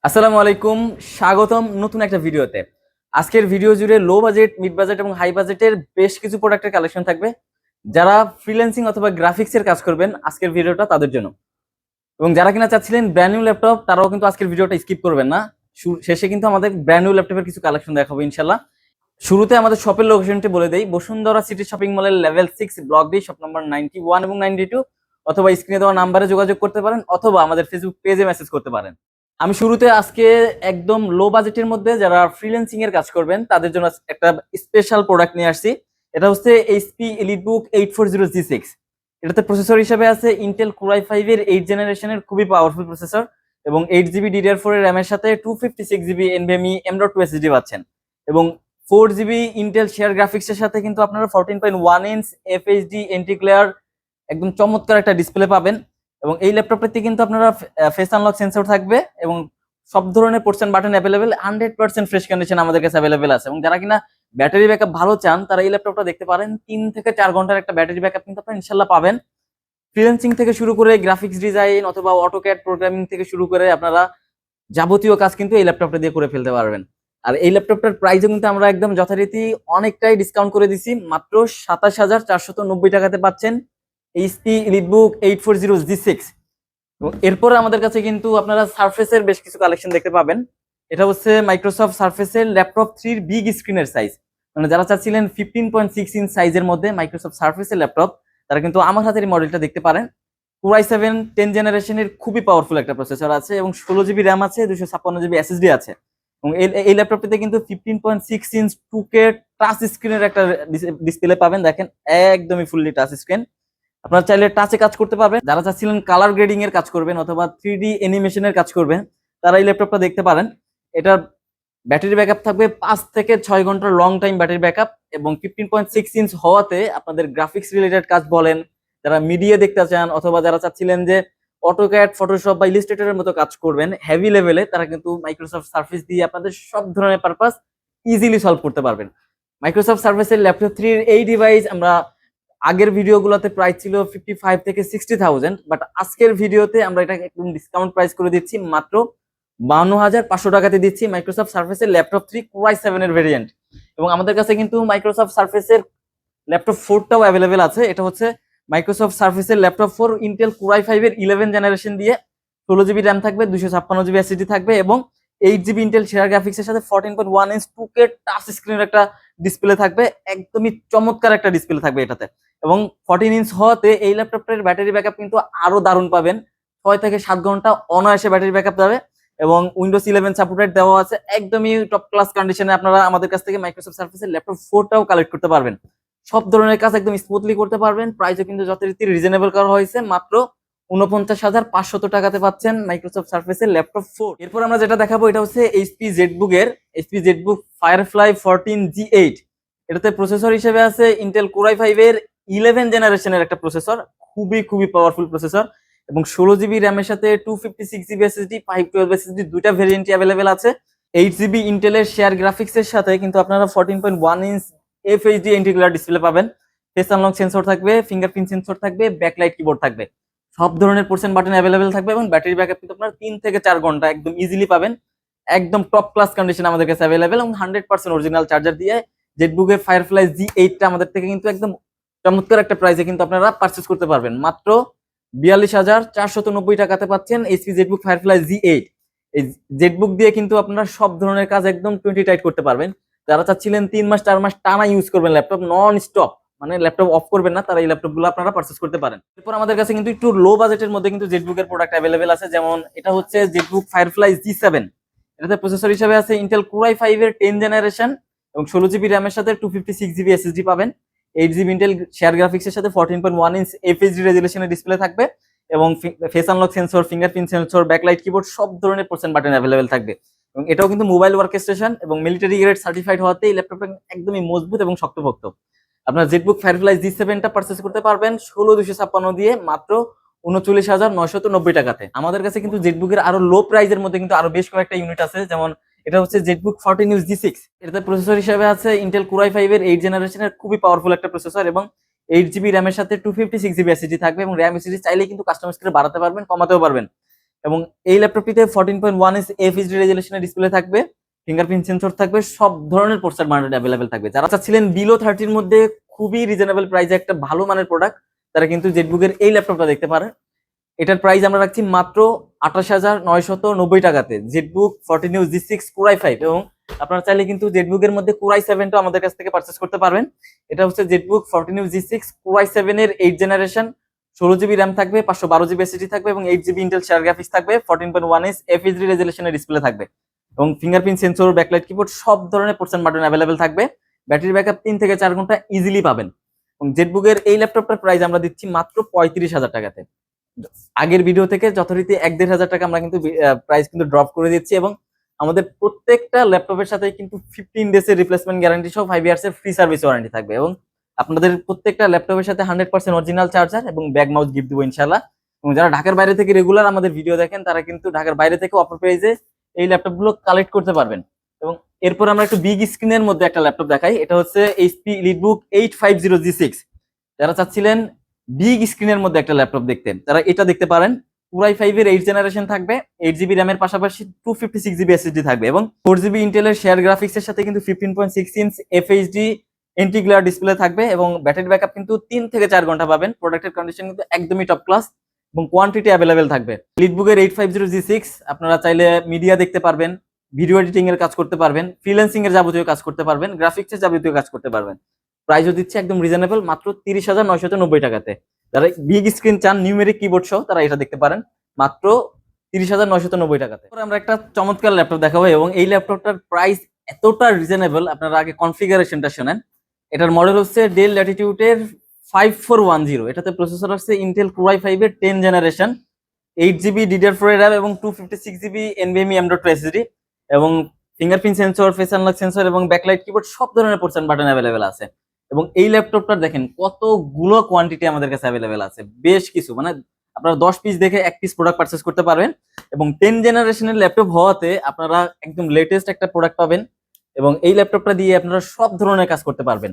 আসসালামু আলাইকুম, স্বাগতম নতুন একটা ভিডিওতে। আজকের ভিডিও জুড়ে লো বাজেট, মিড বাজেট এবং হাই বাজেটের বেশ কিছু প্রোডাক্টের কালেকশন থাকবে। যারা ফ্রিল্যান্সিং অথবা গ্রাফিক্সের কাজ করবেন আজকের ভিডিওটা তাদের জন্য, এবং যারা কিনা চাচ্ছিলেন ব্র্যান্ড নিউ ল্যাপটপ তারাও কিন্তু আজকের ভিডিওটা স্কিপ করবেন না। শেষে কিন্তু আমাদের ব্র্যান্ড নিউ ল্যাপটপের কিছু কালেকশন দেখাবো ইনশাল্লাহ। শুরুতে আমাদের শপের লোকেশনটি বলে দেই, বসুন্ধরা সিটি শপিং মলের level 6 block D, shop number 91 এবং 92, অথবা স্ক্রিনে দেওয়া নাম্বারে যোগাযোগ করতে পারেন অথবা আমাদের ফেসবুক পেজে মেসেজ করতে পারেন। আমি শুরুতে আজকে একদম লো বাজেটের মধ্যে যারা ফ্রিল্যান্সিং এর কাজ করবেন তাদের জন্য একটা স্পেশাল প্রোডাক্ট নিয়ে আসছি। এটা হচ্ছে এইচপি এলিটবুক 840G6। এটাতে প্রসেসর হিসেবে আছে ইন্টেল কোর i5 এর 8 জেনারেশনের খুবই পাওয়ারফুল প্রসেসর, এবং 8 জিবি DDR4 এর র্যামের সাথে 256 জিবি NVMe M.2 SSD পাচ্ছেন, এবং 4 জিবি ইন্টেল শেয়ার গ্রাফিক্সের সাথে কিন্তু আপনারা 14.1 ইঞ্চ FHD এন্টি ক্লিয়ার একদম চমৎকার একটা ডিসপ্লে পাবেন। এবং এই ল্যাপটপটাতে কিন্তু আপনারা ফেস আনলক সেন্সর থাকবে, এবং সব ধরনের ports and button available, 100% fresh condition আমাদের কাছে অ্যাভেলেবেল আছে। এবং যারা কিনা ব্যাটারি ব্যাকআপ ভালো চান তারা এই ল্যাপটপটা দেখতে পারেন। 3 থেকে 4 ঘন্টার একটা ব্যাটারি ব্যাকআপ কিন্তু আপনারা ইনশাল্লাহ পাবেন। ফ্রিল্যান্সিং থেকে শুরু করে গ্রাফিক্স ডিজাইন অথবা অটোক্যাড প্রোগ্রামিং থেকে শুরু করে আপনারা যাবতীয় কাজ কিন্তু এই ল্যাপটপটা দিয়ে করে ফেলতে পারবেন। আর এই ল্যাপটপটার প্রাইসও কিন্তু আমরা একদম যথারীতি অনেকটাই ডিসকাউন্ট করে দিছি, মাত্র 27,490 টাকাতে পাচ্ছেন এইচপি এলিটবুক 840G6। এবং এরপরে আমাদের কাছে কিন্তু আপনারা সারফেসের বেশ কিছু কালেকশন দেখতে পাবেন। এটা হচ্ছে মাইক্রোসফট সারফেসের ল্যাপটপ 3 বিগ স্ক্রিনের সাইজ, মানে যারা চাচ্ছিলেন 15.6 ইঞ্চ সাইজের মধ্যে মাইক্রোসফট সারফেসের ল্যাপটপ, তারা কিন্তু আমার হাতের এই মডেলটা দেখতে পারেন। কোর i7 10 জেনারেশনের খুবই পাওয়ারফুল একটা প্রসেসর আছে, এবং 16 জিবি র্যাম আছে, 256 জিবি SSD আছে। এবং এই ল্যাপটপটিতে কিন্তু 15.6 ইঞ্চ 2K টাচ স্ক্রিনের একটা ডিসপ্লে পাবেন। দেখেন একদমই ফুললি টাচ স্ক্রিন, আপনারা চাইলে টাচে কাজ করতে পারবেন। যারা চাচ্ছিলেন কালার গ্রেডিং এর কাজ করবেন অথবা 3D অ্যানিমেশনের কাজ করবেন তারা এই ল্যাপটপটা দেখতে পারেন। এটার ব্যাটারি ব্যাকআপ থাকবে 5 থেকে 6 ঘন্টার লং টাইম ব্যাটারি ব্যাকআপ, এবং 15.6 ইঞ্চ হওয়াতে আপনাদের গ্রাফিক্স রিলেটেড কাজ বলেন, যারা মিডিয়া দেখতে চান অথবা যারা চাচ্ছিলেন যে অটোক্যাড, ফটোশপ বা ইলাস্ট্রেটরের মতো কাজ করবেন হেভি লেভেলে, তারা কিন্তু মাইক্রোসফট সার্ফেস দিয়ে আপনাদের সব ধরনের পারপাস ইজিলি সলভ করতে পারবেন। মাইক্রোসফট সার্ফেসের ল্যাপটপ 3 এর এই ডিভাইস আমরা আগের ভিডিওগুলোতে প্রাইস ছিল 55 থেকে 60,000, বাট আজকের ভিডিওতে আমরা এটা একদম ডিসকাউন্ট প্রাইস করে দিচ্ছি, মাত্র 52,500 টাকাতে দিচ্ছি মাইক্রোসফট সার্ফেসের ল্যাপটপ 3 কোর i7 এর ভেরিয়েন্ট। এবং আমাদের কাছে কিন্তু মাইক্রোসফট সার্ফেসের ল্যাপটপ 4টাও অ্যাভেলেবেল আছে। এটা হচ্ছে মাইক্রোসফট সার্ফেসের ল্যাপটপ 4 ইন্টেল কোর i5 এর 11 জেনারেশন দিয়ে, 16 জিবি র্যাম থাকবে, 256 জিবি SSD থাকবে, এবং 8 জিবি ইন্টেল শেয়ার গ্রাফিক্সের সাথে 14.1 ইঞ্চ 2K টাচ স্ক্রিনের একটা ডিসপ্লে থাকবে। একদমই চমৎকার একটা ডিসপ্লে থাকবে এটাতে, এবং 14 ইঞ্চ হওয়াতে এই ল্যাপটপটার ব্যাটারি ব্যাকআপ কিন্তু আরো দারুণ পাবেন। 6 থেকে 7 ঘন্টা অনায়াসে ব্যাটারি ব্যাকআপ যাবে, এবং উইন্ডোজ 11 সাপোর্টেড দেওয়া আছে। একদমই টপ ক্লাস কন্ডিশনে আপনারা আমাদের কাছ থেকে মাইক্রোসফট সার্ফেসের ল্যাপটপ 4টাও কালেক্ট করতে পারবেন। সব ধরনের কাজ একদম স্মুথলি করতে পারবেন। প্রাইসও কিন্তু যথারীতি রিজনেবল করা হয়েছে, মাত্র 49,500 টাকাতে পাচ্ছেন মাইক্রোসফট সার্ফেসের ল্যাপটপ 4। এরপর আমরা যেটা দেখাবো এটা হচ্ছে এইচপি জেটবুক ফায়ারফ্লাই 14G8। এটাতে প্রসেসর হিসেবে আছে ইন্টেল কোর i5 এর 11 জেনারেশনের একটা প্রসেসর, খুবই খুবই পাওয়ারফুল প্রসেসর, এবং 16 জিবি র্যামের সাথে 256 জিবি SSD, 512 SSD দুইটা ভেরিয়েন্টই অ্যাভেলেবেল আছে। 8 জিবি ইন্টেলের শেয়ার গ্রাফিক্সের সাথে কিন্তু আপনারা 14.1 ইঞ্চ FHD এন্টিকুলার ডিসপ্লে পাবেন। ফেস আনলক সেন্সর থাকবে, ফিঙ্গারপ্রিন্ট সেন্সর থাকবে, ব্যাকলাইট কিবোর্ড থাকবে, সব ধরনের পোর্টস বাটন অ্যাভেলেবেল থাকবে, এবং ব্যাটারি ব্যাকআপ কিন্তু আপনারা 3 থেকে 4 ঘন্টা একদম ইজিলি পাবেন। একদম টপ ক্লাস কন্ডিশন আমাদের কাছে অ্যাভেলেবেল, এবং 100% অরিজিনাল চার্জার দিয়ে জেটবুকের ফায়ারফ্লাই G8টা আমাদের থেকে কিন্তু একদম চমৎকার একটা প্রাইসে কিন্তু আপনারা পারচেস করতে পারবেন। মাত্র 42,490 টাকাতে পাচ্ছেন এইচপি জেটবুক ফায়ারফ্লাই G8। এই জেটবুক দিয়ে কিন্তু আপনারা সব ধরনের কাজ একদম 20 টাইট করতে পারবেন। যারা চাচ্ছিলেন 3 মাস 4 মাস টানা ইউজ করবেন ল্যাপটপ নন স্টপ, মানে ল্যাপটপ অফ করবেন না, তারা এই ল্যাপটপগুলো আপনারা পারচেস করতে পারেন। এরপর আমাদের কাছে কিন্তু একটু লো বাজেটের মধ্যে কিন্তু জেটবুকের প্রোডাক্ট অ্যাভেলেবেল আছে, যেমন এটা হচ্ছে জেটবুক ফায়ারফ্লাই G7। এটাতে প্রসেসর হিসেবে আছে ইন্টেল কোর i5 এর 10 জেনারেশন, এবং 16 জিবি র্যামের সাথে 256 জিবি SSD পাবেন। 8 জিবি ইন্টেল শেয়ার গ্রাফিক্সের সাথে 14.1 ইঞ্চ FHD রেজুলেশনের ডিসপ্লে থাকবে, এবং face unlock sensor, fingerprint sensor, backlight keyboard সব ধরনের পোর্টস বাটন অ্যাভেলেবেল থাকবে। এবং এটাও কিন্তু মোবাইল ওয়ার্ক স্টেশন এবং মিলিটারি গ্রেড সার্টিফাইড হওয়াতে এই ল্যাপটপটা একদমই মজবুত এবং শক্তপোক্ত। আপনার জেটবুক ফায়ারফ্লাই G7টা পারচেস করতে পারবেন 16,256 দিয়ে, মাত্র 39,990 টাকাতে। আমাদের কাছে কিন্তু জেটবুকের আরো লো প্রাইজের মধ্যে কিন্তু আরো বেশ কয়েকটা ইউনিট আছে, যেমন এটা হচ্ছে জেটবুক 14G6। এটাতে প্রসেসর হিসেবে আছে ইন্টেল কোর i5 এর 8 জেনারেশনের খুবই পাওয়ারফুল একটা প্রসেসর, এবং 8 জিবি র্যামের সাথে 256 জিবি SSD থাকবে, এবং র্যাম SSD চাইলে কিন্তু কাস্টমাইজ করে বাড়াতে পারবেন, কমাতেও পারবেন। এবং এই ল্যাপটপটিতে 14.1 ইঞ্চ FHD রেজলিউশনের ডিসপ্লে থাকবে, ফিঙ্গারপ্রিন্ট সেন্সর থাকবে, সব ধরনের প্রসেসর মডেল অ্যাভেলেবেল থাকবে। যারা চাচ্ছিলেন বিলো 30-র মধ্যে খুবই রিজনেবল প্রাইসে একটা ভালো মানের প্রোডাক্ট, তারা কিন্তু জেটবুকের এই ল্যাপটপটা দেখতে পারে। এটার প্রাইস আমরা রাখছি মাত্র 28,990 টাকাতে, Jetbook 14U G6 Core i5। এবং আপনারা চাইলে কিন্তু জেটবুকের মধ্যে Core i7টা আমাদের কাছ থেকে পারচেস করতে পারবেন। এটা হচ্ছে Jetbook 14U G6 Core i7 এর 8th জেনারেশন, 16GB র্যাম থাকবে, 512GB SSD থাকবে এবং 8GB ইন্টেল শেয়ার গ্রাফিক্স থাকবে, 14.1 ইঞ্চ FHD রেজলিউশনের ডিসপ্লে থাকবে এবং ফিঙ্গারপ্রিন্ট সেন্সর, ব্যাকলাইট কিবোর্ড, সব ধরনের পোর্শন বাটন অ্যাভেলেবেল থাকবে। ব্যাটারি ব্যাকআপ 3 থেকে 4 ঘন্টা ইজিলি পাবেন। এবং জেটবুকের এই ল্যাপটপটার প্রাইস আমরা দিচ্ছি মাত্র 35,000 টাকাতে। আগের ভিডিও থেকে যথারীতি 1-1.5 টাকা আমরা কিন্তু প্রাইস কিন্তু ড্রপ করে দিচ্ছি এবং আমাদের প্রত্যেকটা ল্যাপটপের সাথে কিন্তু 15 ডেজ এর রিপ্লেসমেন্ট গ্যারান্টি সহ 5 ইয়ার্স এর ফ্রি সার্ভিস ওয়ারেন্টি থাকবে এবং আপনাদের প্রত্যেকটা ল্যাপটপের সাথে 100% অরিজিনাল চার্জার এবং ব্যাগ মাউস গিফট দেবো ইনশাআল্লাহ। এবং যারা ঢাকার বাইরে থেকে রেগুলার আমাদের ভিডিও দেখেন তারা কিন্তু ঢাকার বাইরে থেকে অফার প্রাইসে এই ল্যাপটপগুলো কালেক্ট করতে পারবেন। এবং এরপর আমরা একটু বিগ স্ক্রিনের মধ্যে একটা ল্যাপটপ দেখাই। এটা হচ্ছে HP EliteBook 850 G6। যারা চাচ্ছিলেন বিগ স্ক্রিনের মধ্যে একটা ল্যাপটপ দেখতে, তারা এটা দেখতে পারেন। Core i5 এর 8th জেনারেশন থাকবে, 8GB র্যামের পাশাপাশি 256GB SSD থাকবে এবং 4GB ইন্টেলের শেয়ার গ্রাফিক্স এর সাথে কিন্তু 15.6 inch FHD anti glare display থাকবে এবং ব্যাটারি ব্যাকআপ কিন্তু 3 থেকে 4 ঘন্টা পাবেন। প্রোডাক্টের কন্ডিশন কিন্তু একদমই টপ ক্লাস এবং কোয়ান্টিটি অ্যাভেলেবেল থাকবে। EliteBook এর 850 G6 আপনারা চাইলে মিডিয়া দেখতে পারবেন, ভিডিও এডিটিং এর কাজ করতে পারবেন, ফ্রিল্যান্সিং এর যাবতীয় কাজ করতে পারবেন, গ্রাফিক্সের যাবতীয় কাজ করতে পারবেন। প্রাইসও দিচ্ছে একদম রিজনেবল মাত্র 30,990 টাকাতে। যারা বিগ স্ক্রিন চান নিউমেরিক কিবোর্ড সহ তারা এটা দেখতে পারেন মাত্র 30,990 টাকাতে। আমরা একটা চমৎকার ল্যাপটপ দেখাবো এবং এই ল্যাপটপটার প্রাইস এতটা রিজনেবল, আপনারা আগে কনফিগারেশনটা শোনেন। এটার মডেল হচ্ছে ডেল ল্যাটিটিউডের 5410। এটাতে প্রসেসর আছে ইন্টেল Core i5 এর 10th জেনারেশন, 8GB DDR4 এর RAM এবং 256GB NVMe M.2 SSD এবং fingerprint sensor, face unlock sensor এবং ব্যাকলাইট কিবোর্ড, সব ধরনের পোর্শন বাটন অ্যাভেলেবেল আছে। এবং এই ল্যাপটপটার দেখেন কতগুলো কোয়ান্টিটি আমাদের কাছে অ্যাভেলেবেল আছে, বেশ কিছু, মানে আপনারা 10 পিস দেখে 1 পিস প্রোডাক্ট পারচেস করতে পারবেন। এবং 10th জেনারেশনের ল্যাপটপ হওয়াতে আপনারা একদম লেটেস্ট একটা প্রোডাক্ট পাবেন এবং এই ল্যাপটপটা দিয়ে আপনারা সব ধরনের কাজ করতে পারবেন।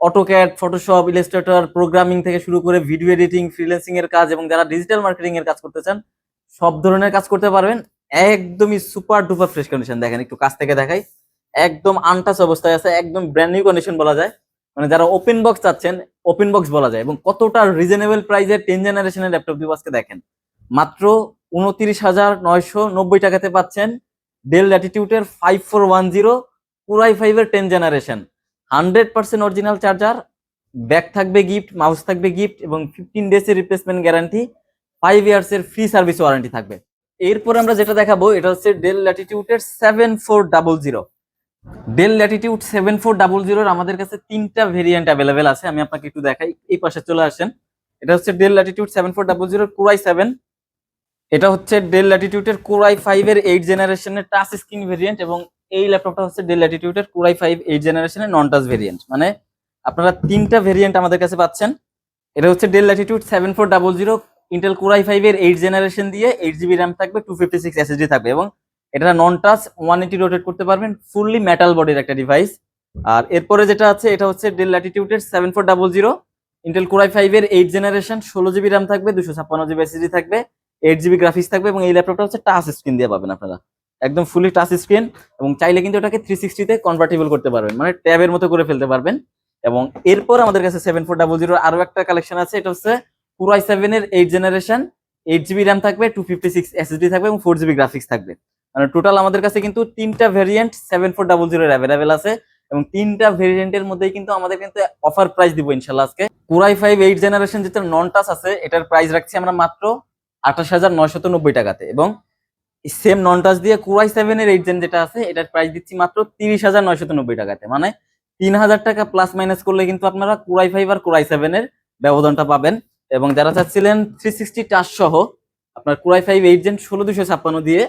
অটোক্যাড, ফটোশপ, ইলাস্ট্রেটর, প্রোগ্রামিং থেকে শুরু করে ভিডিও এডিটিং, ফ্রিল্যান্সিং এর কাজ এবং যারা ডিজিটাল মার্কেটিং এর কাজ করতে চান সব ধরনের কাজ করতে পারবেন। একদমই সুপার ডুপার ফ্রেশ কন্ডিশন, দেখেন একটু কাছ থেকে দেখাই, একদম আনটাচ অবস্থায় আছে, একদম ব্র্যান্ড নিউ কন্ডিশন বলা যায়। মানে যারা ওপেন বক্স চাচ্ছেন ওপেন বক্স বলা যায়। এবং কতটা রিজনেবল প্রাইসের 10th জেনারেশনের ল্যাপটপ দিব আজকে দেখেন, মাত্র 29,990 টাকাতে পাচ্ছেন ডেল ল্যাটিটিউডের 5410 Core i5 এর 10th generation, 100% original charger, bag থাকবে গিফট, মাউস থাকবে গিফট এবং 15 ডেজ এর রিপ্লেসমেন্ট গ্যারান্টি, 5 ইয়ার্স এর ফ্রি সার্ভিস ওয়ারেন্টি থাকবে। এরপর আমরা যেটা দেখাবো এটা হচ্ছে ডেল ল্যাটিটিউডের 7400। ডেল ল্যাটিটিউড 7400 এর আমাদের কাছে 3টা ভেরিয়েন্ট অ্যাভেলেবেল আছে, আমি আপনাকে একটু দেখাই। এই পাশে চলে আসেন, এটা হচ্ছে ডেল ল্যাটিটিউড 7400 Core i7। এটা হচ্ছে ডেল ল্যাটিটিউডের Core i5 এর 8th জেনারেশনের টাচ স্ক্রিন ভেরিয়েন্ট এবং এই ল্যাপটপটা হচ্ছে ডেল ল্যাটিটিউডের Core i5 8th জেনারেশনের নন টাচ ভেরিয়েন্ট। মানে আপনারা 3টা ভেরিয়েন্ট আমাদের কাছে পাচ্ছেন। এটা হচ্ছে del Latitude 7400 Intel Core i5 এর 8th জেনারেশন দিয়ে, 8GB র্যাম থাকবে, 256 SSD থাকবে এবং এটা নন টাচ 180 রোটেট করতে পারবেন, ফুললি মেটাল বডির একটা ডিভাইস। আর এরপরে যেটা আছে এটা হচ্ছে ডেল ল্যাটিটিউডের 7400 ইন্টেল Core i5 এর 8th জেনারেশন, 16GB র্যাম থাকবে, 256GB SSD থাকবে, 8GB গ্রাফিক্স থাকবে এবং এই ল্যাপটপটা হচ্ছে টাচ স্ক্রিন দিয়ে পাবেন আপনারা, একদম ফুলি টাচ স্ক্রিন। এবং চাইলে কিন্তু এটাকে 360 তে কনভার্টেবল করতে পারবেন, মানে ট্যাবের মতো করে ফেলতে পারবেন। এবং এরপর আমাদের কাছে 7400 আরো একটা কালেকশন আছে, এটা হচ্ছে Core i7 এর 8th জেনারেশন, 8GB র্যাম থাকবে, 256 SSD থাকবে এবং 4GB গ্রাফিক্স থাকবে। মানে টোটাল আমাদের কাছে কিন্তু 3টা ভেরিয়েন্ট 7400 এর অ্যাভেলেবেল আছে এবং 3টা ভেরিয়েন্টের মধ্যেই কিন্তু আমাদের কিন্তু অফার প্রাইস দিব ইনশাআল্লাহ আজকে। Core i5 8th জেনারেশন যেটা নন টাচ আছে এটার প্রাইস রাখছি আমরা মাত্র 28,990 টাকাতে এবং সেম নন টাচ দিয়ে Core i7 এর 8th জেন যেটা আছে এটার প্রাইস দিচ্ছি মাত্র 30,990 টাকাতে। মানে 3000 টাকা প্লাস মাইনাস করলে কিন্তু আপনারা Core i5 আর Core i7 এর ব্যবধানটা পাবেন। এবং যারা চাচ্ছিলেন 360 টাচ সহ আপনার Core i5 8th জেন 16256 দিয়ে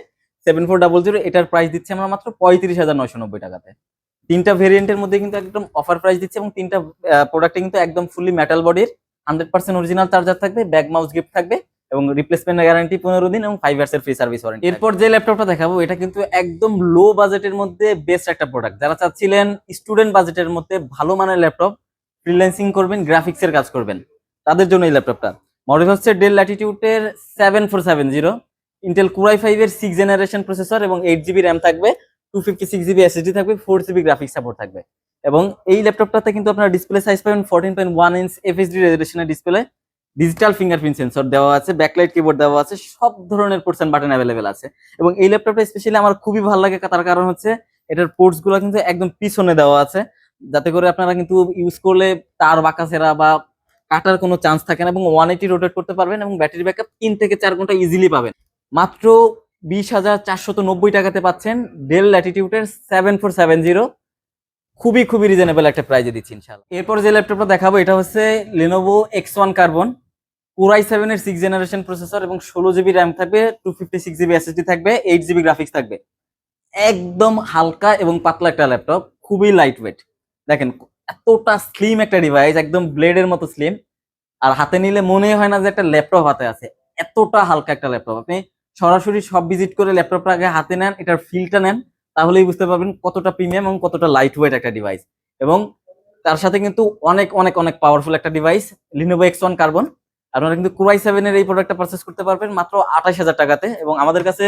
7400 এটার প্রাইস দিচ্ছি আমরা মাত্র 35,990 টাকাতে। 3টা ভেরিয়েন্টের মধ্যে কিন্তু একদম অফার প্রাইস দিচ্ছে এবং 3টা প্রোডাক্টে কিন্তু একদম ফুললি মেটাল বডির, 100% অরিজিনাল চার্জার থাকবে, ব্যাগ মাউস গিফট থাকবে এবং রিপ্লেসমেন্ট গ্যারান্টি 15 দিন এবং 5 ইয়ার্স এর ফ্রি সার্ভিস ওয়ারেন্টি। এরপর যে ল্যাপটপটা দেখাবো এটা কিন্তু একদম লো বাজেটের মধ্যে বেস্ট একটা প্রোডাক্ট। যারা চাচ্ছিলেন স্টুডেন্ট বাজেটের মধ্যে ভালো মানের ল্যাপটপ, ফ্রিল্যান্সিং করবেন, গ্রাফিক্স এর কাজ করবেন, তাদের জন্য এই ল্যাপটপটা। মডেল হচ্ছে ডেল ল্যাটিটিউডের 7470 ইন্টেল Core i5 এর 6 জেনারেশন প্রসেসর এবং 8 জিবি র্যাম থাকবে, 256 জিবি এসএসডি থাকবে, 4 জিবি গ্রাফিক্স সাপোর্ট থাকবে। এবং এই ল্যাপটপটাতে কিন্তু আপনারা ডিসপ্লে সাইজ পাবেন 14.1 ইঞ্চ এফএইচডি রেজোলিউশনের ডিসপ্লে, ডিজিটাল ফিঙ্গারপ্রিন্ট সেন্সর দেওয়া আছে, ব্যাকলাইট কিবোর্ড দেওয়া আছে, সব ধরনের পোর্টস এন্ড বাটন অ্যাভেলেবেল আছে। এবং এই ল্যাপটপটা স্পেশালি আমার খুবই ভালো লাগে, তার কারণ হচ্ছে এটার পোর্টস গুলো কিন্তু একদম পিছনে দেওয়া আছে, যাতে করে আপনারা কিন্তু ইউজ করলে তার বাঁকাছেরা বা কাটার কোনো চান্স থাকে না, এবং 180 রোটেট করতে পারবেন এবং ব্যাটারি ব্যাকআপ 3 থেকে 4 ঘন্টা ইজিলি পাবেন। মাত্র 20,490 টাকাতে পাচ্ছেন ডেল ল্যাটিটিউডের 7470, খুবই খুবই রিজনেবল একটা প্রাইজে দিচ্ছি ইনশাআল্লাহ। এরপর যে ল্যাপটপটা দেখাবো এটা হচ্ছে Lenovo X1 Carbon, Core i7 এর 6 জেনারেশন প্রসেসর এবং 16 জিবি র্যাম থাকবে, 256 জিবি এসএসডি থাকবে, 8 জিবি গ্রাফিক্স থাকবে। একদম হালকা এবং পাতলা একটা ল্যাপটপ, খুবই লাইট ওয়েট। দেখেন এতটা স্লিম একটা ডিভাইস, একদম ব্লেডের মতো স্লিম, আর হাতে নিলে মনে হয় না যে একটা ল্যাপটপ হাতে আছে, এতটা হালকা একটা ল্যাপটপ। আপনি সরাসরি সব ভিজিট করে ল্যাপটপটা আগে হাতে নেন, এটার ফিলটা নেন, তাহলেই বুঝতে পারবেন কতটা প্রিমিয়াম এবং কতটা লাইট ওয়েট একটা ডিভাইস। এবং তার সাথে কিন্তু অনেক অনেক অনেক পাওয়ারফুল একটা ডিভাইস Lenovo X1 Carbon। আপনারা কিন্তু Core i7 এর এই প্রোডাক্টটা পারচেস করতে পারবেন মাত্র 28,000 টাকাতে, এবং আমাদের কাছে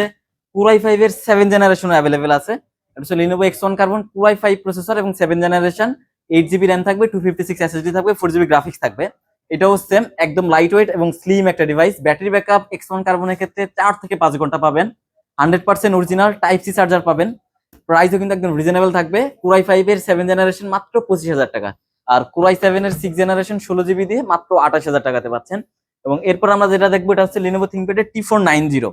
Core i5 এর 7 জেনারেশন অ্যাভেলেবেল আছে। এটা হচ্ছে Lenovo X1 Carbon Core i5 processor এবং 7 জেনারেশন, 8 জিবি র্যাম থাকবে, 256 এসএসডি থাকবে, 4 জিবি গ্রাফিক্স থাকবে। এটাও সেম একদম লাইট ওয়েট এবং স্লিম একটা ডিভাইস। ব্যাটারি ব্যাকআপ X1 কার্বনের ক্ষেত্রে 4 থেকে 5 ঘন্টা পাবেন, 100% অরিজিনাল টাইপ সি চার্জার পাবেন। প্রাইসও কিন্তু একদম রিজনেবল থাকবে। Core i5 এর 7 জেনারেশন মাত্র 25,000 টাকা, আর Core i7 এর 6 জেনারেশন 16 জিবি দিয়ে মাত্র 28,000 টাকাতে পাচ্ছেন। এবং এরপর আমরা যেটা দেখবো এটা হচ্ছে Lenovo ThinkPad এর T490।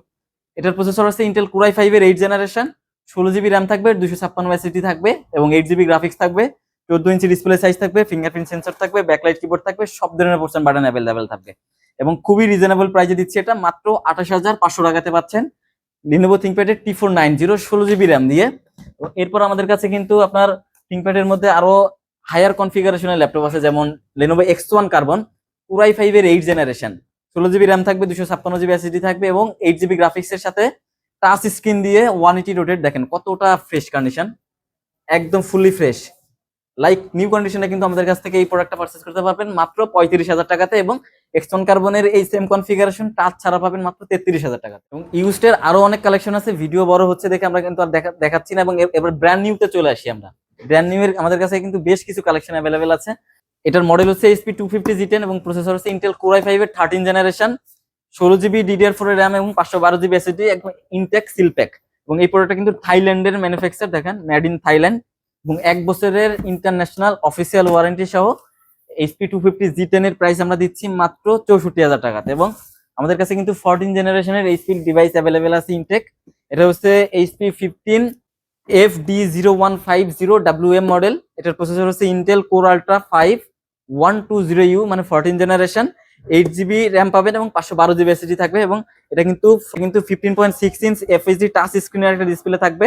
এটার প্রসেসর হচ্ছে ইন্টেল Core i5 এর 8 জেনারেশন, 16 জিবি র্যাম থাকবে, 256 এসএসডি থাকবে এবং 8 জিবি গ্রাফিক্স থাকবে, 14 ইঞ্চি ডিসপ্লে সাইজ থাকবে, ফিঙ্গারপ্রিন্ট সেন্সর থাকবে, ব্যাকলাইট কিবোর্ড থাকবে, সব ধরনের পোর্টস এন্ড বাটন অ্যাভেলেবেল থাকবে। এবং খুবই রিজনেবল প্রাইসে দিচ্ছি এটা, মাত্র 28,500 টাকাতে পাচ্ছেন Lenovo ThinkPad এর T490 16 জিবি র্যাম দিয়ে। এরপর আমাদের কাছে কিন্তু আপনার ThinkPad এর মধ্যে আরো হায়ার কনফিগারেশনের ল্যাপটপ আছে, যেমন Lenovo X1 Carbon Core i5 এর 8 জেনারেশন, 16 জিবি র্যাম থাকবে, 256 জিবি এসএসডি থাকবে এবং 8 জিবি গ্রাফিক্স এর সাথে টাচ স্ক্রিন দিয়ে 180 রোটেট। দেখেন কতটা ফ্রেশ কন্ডিশন, একদম ফুলি ফ্রেশ লাইক নিউ কন্ডিশনে কিন্তু আমাদের কাছ থেকে এই প্রোডাক্টটা পারচেজ করতে পারবেন মাত্র 35,000 টাকাতে। এবং X1 কার্বনের এই সেম কনফিগারেশন টাচ ছাড়া পাবেন মাত্র 33,000 টাকাতে। এবং ইউজড এর আরো অনেক কালেকশন আছে, ভিডিও বড় হচ্ছে দেখে আমরা কিন্তু আর দেখাচ্ছি না। এবং এবার ব্র্যান্ড নিউতে চলে আসি আমরা। ব্র্যান্ড নিউ এর আমাদের কাছে কিন্তু বেশ কিছু কালেকশন অ্যাভেলেবেল আছে। এটার মডেল হচ্ছে HP 250 G10 এবং প্রসেসর হচ্ছে ইন্টেল Core i5 এর 13 জেনারেশন, 16 জিবি DDR4 এর র্যাম এবং 512 জিবি এসএসডি, একদম ইনটেক সিল প্যাক। এবং এই প্রোডাক্টটা কিন্তু থাইল্যান্ডের ম্যানুফ্যাকচার, দেখেন মেড ইন থাইল্যান্ড, এবং 1 বছরের ইন্টারন্যাশনাল অফিসিয়াল ওয়ারেন্টি সহ HP 250 G10 এর প্রাইস আমরা দিচ্ছি মাত্র 64,000 টাকাতে। এবং আমাদের কাছে কিন্তু 14 জেনারেশনের HP ডিভাইস অ্যাভেলেবেল আছে ইনটেক। এটা হচ্ছে HP 15 FD0150WM মডেল। এটার প্রসেসর হচ্ছে ইন্টেল Core Ultra 5 120U, মানে 14 জেনারেশন, 8 জিবি র্যাম পাবেন এবং 512 জিবি এসএসডি থাকবে। এবং এটা কিন্তু 15.6 ইঞ্চ এফএইচডি টাচ স্ক্রিনের একটা ডিসপ্লে থাকবে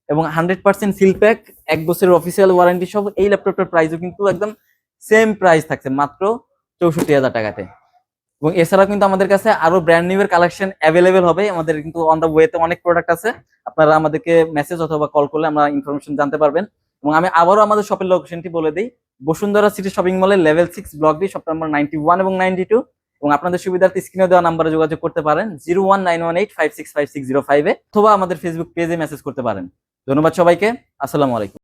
এবং 100% সিল প্যাক, 1 বছরের অফিসিয়াল ওয়ারেন্টি সহ। এই ল্যাপটপটার প্রাইসও কিন্তু একদম সেম প্রাইস থাকছে মাত্র 64,000 টাকাতে। এবং এছাড়াও কিন্তু আমাদের কাছে আরো ব্র্যান্ড নিউ এর কালেকশন অ্যাভেলেবেল হবে। আমাদের কিন্তু অন দা ওয়েতে অনেক প্রোডাক্ট আছে, আপনারা আমাদেরকে মেসেজ অথবা কল করলে আমরা ইনফরমেশন জানতে পারবেন। এবং আমি আবারও আমাদের শপের লোকেশনটি বলে দিই, বসুন্ধরা সিটি শপিং মলের level 6 block D, shop number 91 এবং 92। এবং আপনাদের সুবিধার্থে স্ক্রিনে দেওয়া নাম্বারে যোগাযোগ করতে পারেন 01918565605 এ, অথবা আমাদের ফেসবুক পেজে মেসেজ করতে পারেন। ধন্যবাদ সবাইকে, আসসালামু আলাইকুম।